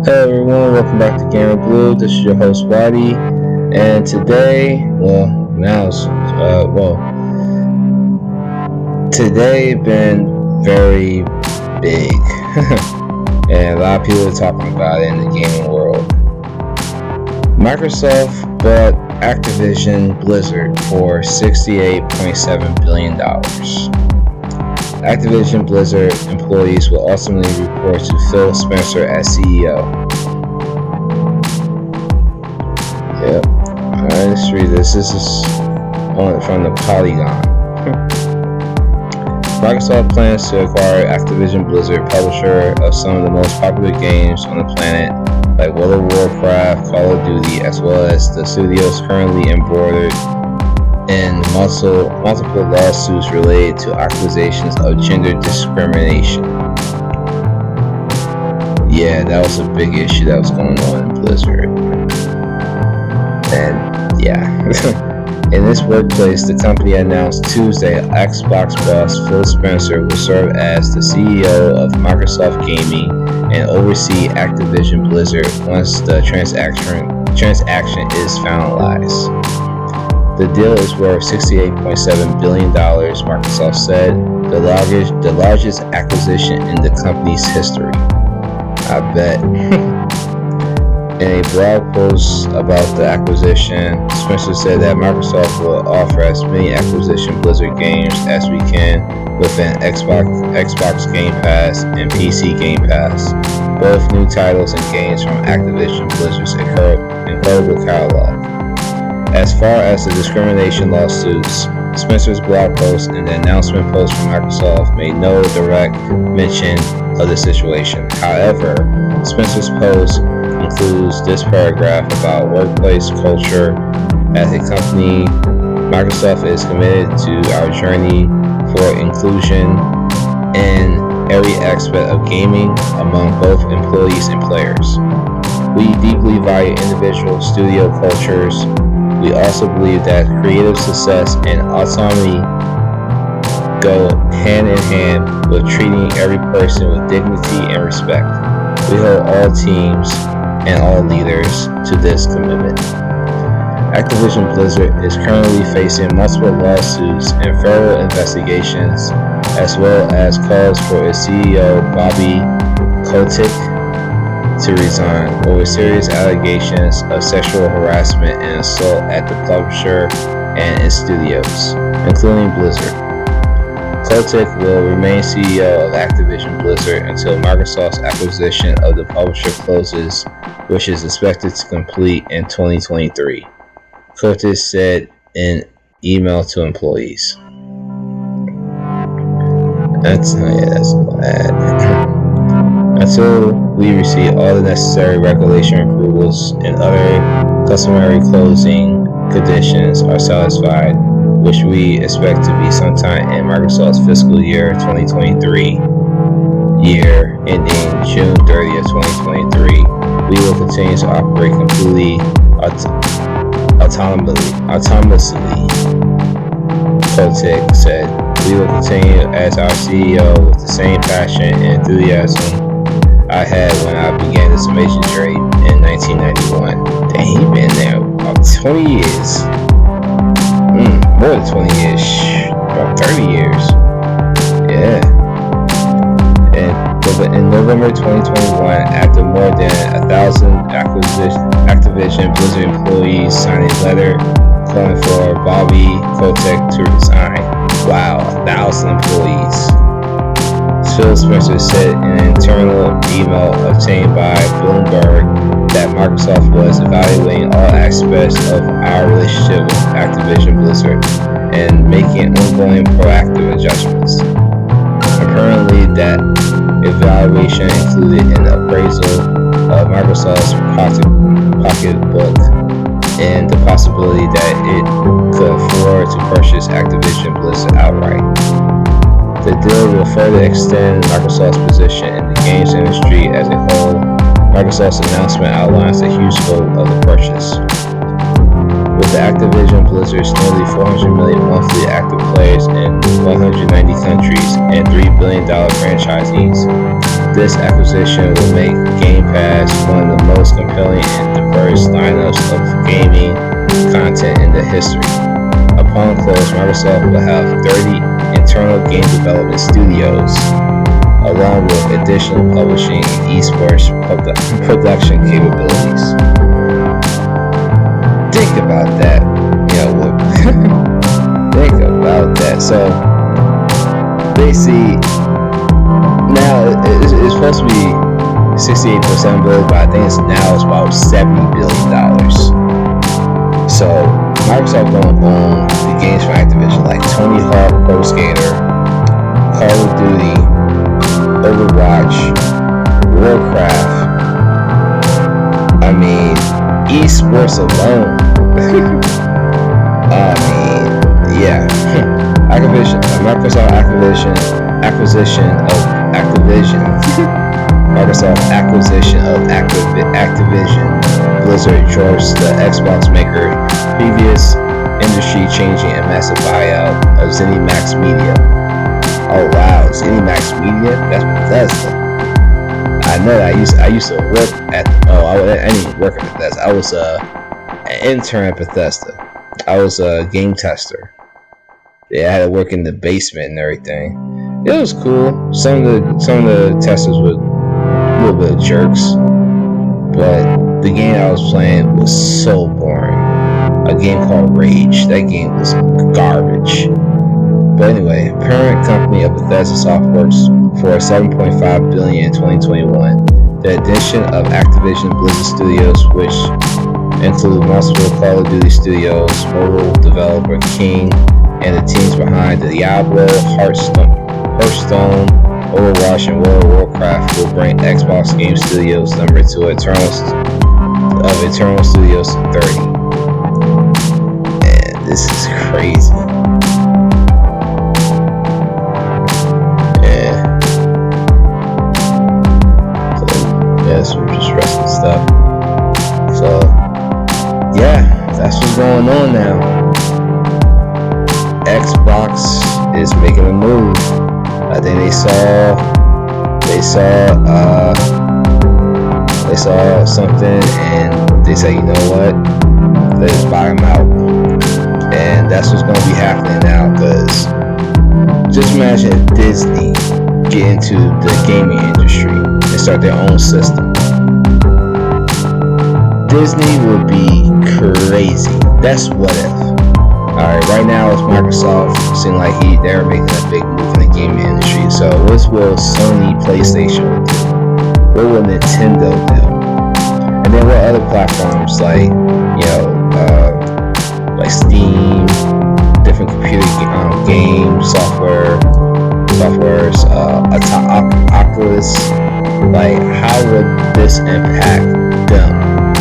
Hello everyone, welcome back to Gamer Blue. This is your host Waddy, and today, today been very big, and a lot of people are talking about it in the gaming world. Microsoft bought Activision Blizzard for $68.7 billion. Activision Blizzard employees will ultimately report to Phil Spencer as CEO. Yep. Alright, let's read this. This is from the Polygon. Microsoft plans to acquire Activision Blizzard, publisher of some of the most popular games on the planet, like World of Warcraft, Call of Duty, as well as the studios currently embroidered in multiple lawsuits related to accusations of gender discrimination. Yeah, that was a big issue that was going on in Blizzard. And yeah, in this workplace, the company announced Tuesday Xbox boss Phil Spencer will serve as the CEO of Microsoft Gaming and oversee Activision Blizzard once the transaction is finalized. The deal is worth $68.7 billion, Microsoft said, the largest acquisition in the company's history. I bet. In a blog post about the acquisition, Spencer said that Microsoft will offer as many Activision Blizzard games as we can within Xbox Game Pass and PC Game Pass, both new titles and games from Activision Blizzard's incredible catalog. As far as the discrimination lawsuits, Spencer's blog post and the announcement post from Microsoft made no direct mention of the situation. However, Spencer's post includes this paragraph about workplace culture. As a company, Microsoft is committed to our journey for inclusion in every aspect of gaming among both employees and players. We deeply value individual studio cultures. We also believe that creative success and autonomy go hand in hand with treating every person with dignity and respect. We hold all teams and all leaders to this commitment. Activision Blizzard is currently facing multiple lawsuits and federal investigations, as well as calls for its CEO Bobby Kotick to resign over serious allegations of sexual harassment and assault at the publisher and its studios, including Blizzard. Kotick will remain CEO of Activision Blizzard until Microsoft's acquisition of the publisher closes, which is expected to complete in 2023, Kotick said in email to employees. That's bad. Until we receive all the necessary regulation approvals and other customary closing conditions are satisfied, which we expect to be sometime in Microsoft's fiscal year 2023, year ending June 30th, 2023, we will continue to operate completely autonomously, Kotick said. We will continue as our CEO with the same passion and enthusiasm I had when I began this amazing journey in 1991. Dang, he been there about 20 years. More than 20 years. About 30 years. Yeah. And in November 2021, after more than 1,000 Activision Blizzard employees signed a letter calling for Bobby Kotick to resign. Wow, 1,000 employees. Phil Spencer said in an internal email obtained by Bloomberg that Microsoft was evaluating all aspects of our relationship with Activision Blizzard and making ongoing proactive adjustments. Apparently, that evaluation included an appraisal of Microsoft's pocketbook and the possibility that it could afford to purchase Activision Blizzard outright. The deal will further extend Microsoft's position in the games industry as a whole. Microsoft's announcement outlines the huge scope of the purchase. With the Activision Blizzard's nearly 400 million monthly active players in 190 countries and $3 billion franchisees, This acquisition will make Game Pass one of the most compelling and diverse lineups of gaming content in the history. Upon close, Microsoft will have 30 internal game development studios, along with additional publishing and esports production capabilities. Think about that. Think about that. So, basically, now it's supposed to be 68% billion, but I think it's about $70 billion. So Microsoft gonna own the games from Activision, like Tony Hawk Pro Skater, Call of Duty, Overwatch, Warcraft. I mean, esports alone. Yeah. Microsoft acquisition of Activision Blizzard draws the Xbox maker previous industry-changing and massive buyout of ZeniMax Media. Oh wow, ZeniMax Media? That's Bethesda. I know that I used to work at. I didn't work at Bethesda. I was an intern at Bethesda. I was a game tester. Yeah, I had to work in the basement and everything. It was cool. Some of the testers were a little bit of jerks, but the game I was playing was so boring. A game called Rage. That game was garbage. But anyway, parent company of Bethesda Softworks for $7.5 billion in 2021. The addition of Activision Blizzard Studios, which include multiple Call of Duty studios, mobile developer King, and the teams behind the Diablo, Hearthstone, Overwatch, and World of Warcraft will bring Xbox Game Studios number to Eternal Studios 30. Man, this is crazy. Yeah. So, yeah, some just wrestling stuff. So, yeah, that's what's going on now. Xbox is making a move. I think they saw something and they said, you know what, let's buy them out. And that's what's going to be happening now, because just imagine if Disney get into the gaming industry and start their own system. Disney would be crazy. That's what if. Alright, right now it's Microsoft. Seem like they're making a big move in the gaming industry. So what will Sony PlayStation do? What will Nintendo do? And then what other platforms like Steam, different computer game softwares, Oculus. Like, how would this impact them?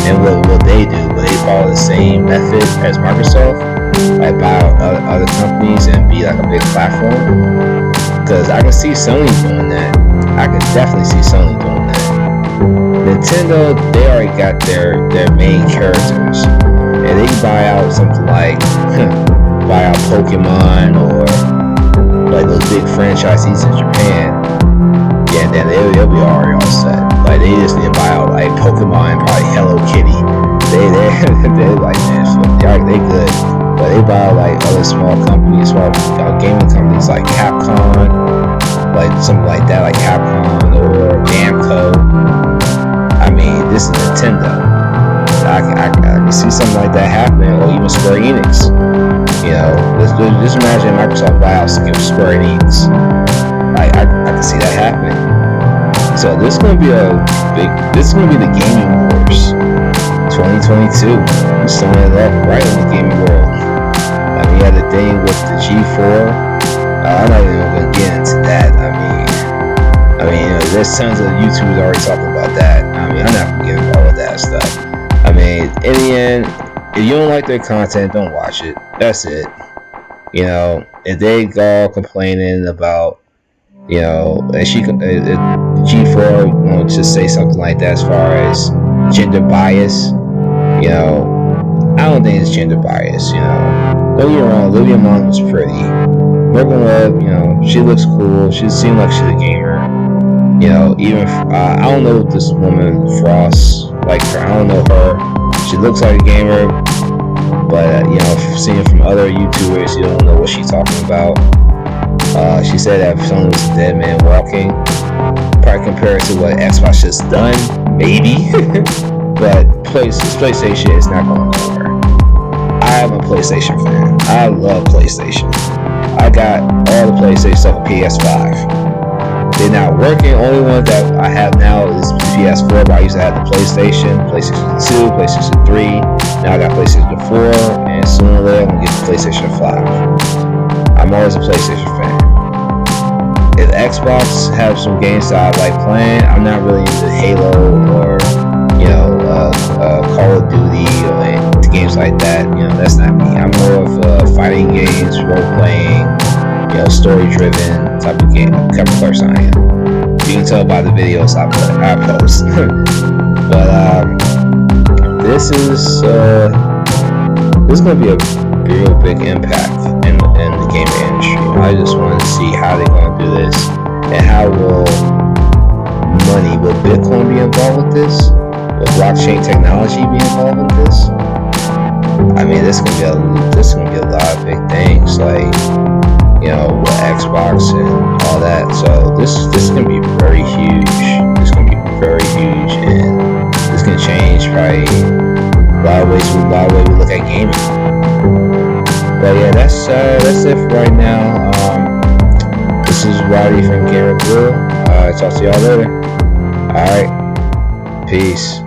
And what will they do? Will they follow the same method as Microsoft? Like buy other companies and be like a big platform? Because I can see Sony doing that. I can definitely see Sony doing that. Nintendo, they already got their main characters, and they can buy out something like buy out Pokemon or like those big franchises in Japan. Yeah, then they'll be already all set. Like they just need to buy out like Pokemon and probably Hello Kitty. They're like, man, they good. But they buy like other small companies, small gaming companies like Capcom, like something like that, like Capcom or Namco. I mean, this is Nintendo. I can see something like that happening, or even Square Enix. Just imagine Microsoft buy out Square Enix. I can see that happening. So this is gonna be the gaming wars. 2022. We're starting it up right in the gaming world. We had a thing with the G4. I'm not even gonna get into that. I mean, there's tons of YouTubers already talking about that. I'm not gonna get involved with that stuff. In the end, if you don't like their content, don't watch it. That's it. If they go complaining about, and G4 wants to say something like that as far as gender bias, I don't think it's gender bias. Don't get me wrong, Olivia Munn was pretty. Morgan Webb, she looks cool. She seemed like she's a gamer. You know, even I don't know this woman Frost, like her. I don't know her. She looks like a gamer, but you know, seeing from other YouTubers, you don't know what she's talking about. She said that if someone was a dead man walking, probably compare it to what Xbox just done, maybe. But PlayStation is not going nowhere. I am a PlayStation fan. I love PlayStation. I got all the PlayStation stuff on PS5. They're not working. Only one that I have now is PS4, but I used to have the PlayStation 2, PlayStation 3. Now I got PlayStation 4, and sooner or later I'm gonna get the PlayStation 5. I'm always a PlayStation fan. If Xbox have some games that I like playing, I'm not really into Halo or Call of Duty or games like that. You know, that's not me. I'm more of fighting games, role playing, story-driven type of person I am. You can tell by the videos I post. But this is going to be a real big impact in the gaming industry. I just want to see how they're going to do this, and how will Bitcoin be involved with this? Will blockchain technology be involved with this? I mean, this is gonna be a lot of big things, like with Xbox and all that. So this is gonna be very huge. It's gonna be very huge, and this can change probably a lot of ways we look at gaming. But yeah, that's it for right now. This is Roddy from Gamer Blue. Talk to y'all later. Alright, peace.